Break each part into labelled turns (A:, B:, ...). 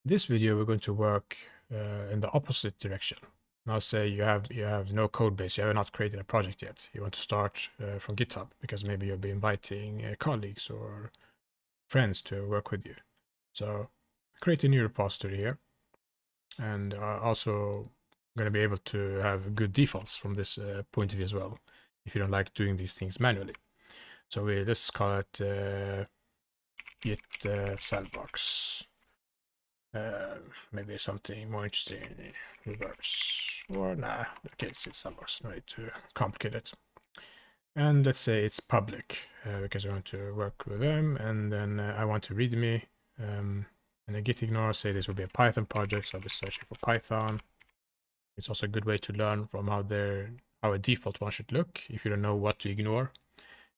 A: this video, we're going to work in the opposite direction. Now, say you have no code base, you have not created a project yet. You want to start from GitHub because maybe you'll be inviting colleagues or friends to work with you. So create a new repository here, and also going to be able to have good defaults from this point of view as well, if you don't like doing these things manually. So let's call it Git sandbox. Maybe something more interesting, reverse, or nah, okay, it's sandbox, no need to complicate it. And let's say it's public because I want to work with them, and then I want to readme, and then git ignore, say this will be a Python project, so I'll be searching for Python. It's also a good way to learn from how a default one should look if you don't know what to ignore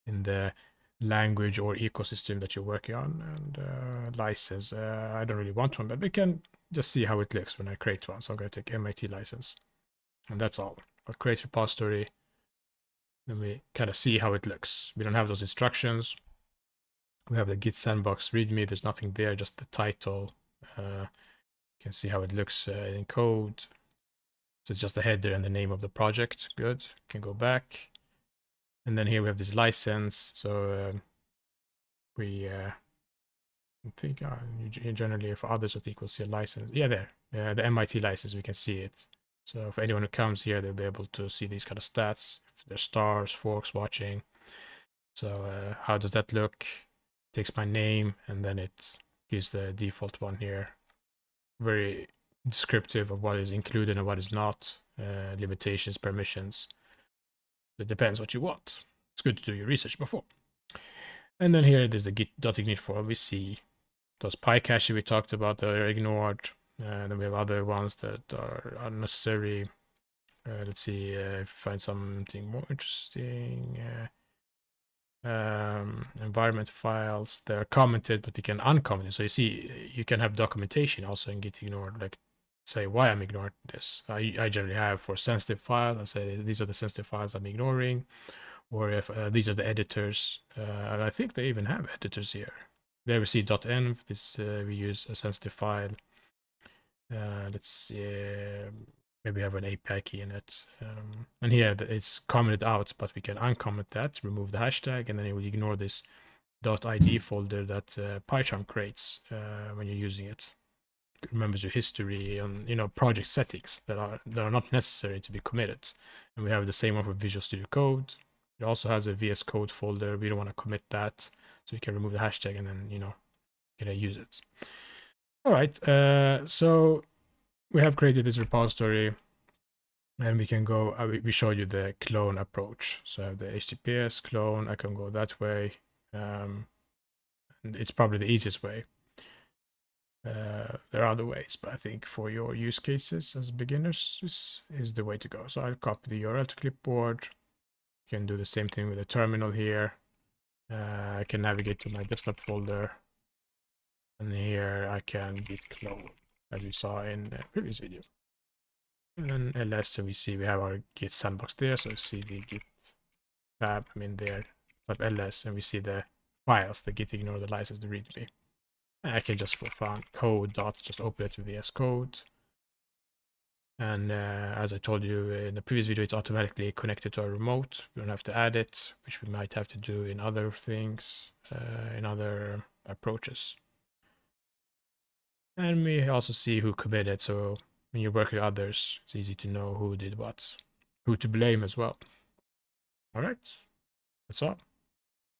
A: in the language or ecosystem that you're working on. And license, I don't really want one, but we can just see how it looks when I create one. So I'm going to take MIT license, and that's all. I'll create repository, then we kind of see how it looks. We don't have those instructions. We have the git sandbox readme, there's nothing there, just the title. You can see how it looks in code. So it's just the header and the name of the project. Good. Can go back. And then here we have this license. So I think generally for others, I think we'll see a license. Yeah, there. The MIT license, we can see it. So for anyone who comes here, they'll be able to see these kind of stats. If there's stars, forks watching. So how does that look? It takes my name, and then it gives the default one here. Very descriptive of what is included and what is not, limitations, permissions. It depends what you want. It's good to do your research before. And then here it is the git.ignite file. We see those PyCache we talked about that are ignored. Then we have other ones that are unnecessary. Let's see if find something more interesting. Environment files, they're commented, but we can uncomment it. So you see, you can have documentation also in git ignore, like say why I'm ignoring this. I generally have for sensitive files, I say these are the sensitive files I'm ignoring, or if these are the editors, and I think they even have editors here. There we see .env, this we use a sensitive file. Let's see, maybe have an API key in it. And here it's commented out, but we can uncomment that, remove the hashtag, and then it will ignore this .id folder that PyCharm creates when you're using it. It remembers your history and project settings that are not necessary to be committed. And we have the same one for Visual Studio Code. It also has a VS Code folder. We don't want to commit that, so we can remove the hashtag and then use it. All right, so we have created this repository, and we can go, we showed you the clone approach. So I have the HTTPS clone, I can go that way. And it's probably the easiest way. There are other ways, but I think for your use cases as beginners, this is the way to go. So I'll copy the URL to clipboard. You can do the same thing with the terminal here. I can navigate to my desktop folder. And here I can git clone, as we saw in the previous video. And then ls, so we see we have our git sandbox there. So we see the git tab, there, type ls, and we see the files, the git ignore, the license, the readme. And I can just for fun code dot just open it with VS Code. And as I told you in the previous video, it's automatically connected to our remote. We don't have to add it, which we might have to do in other things, in other approaches. And we also see who committed, so when you're working with others, it's easy to know who did what, who to blame as well. All right, that's all.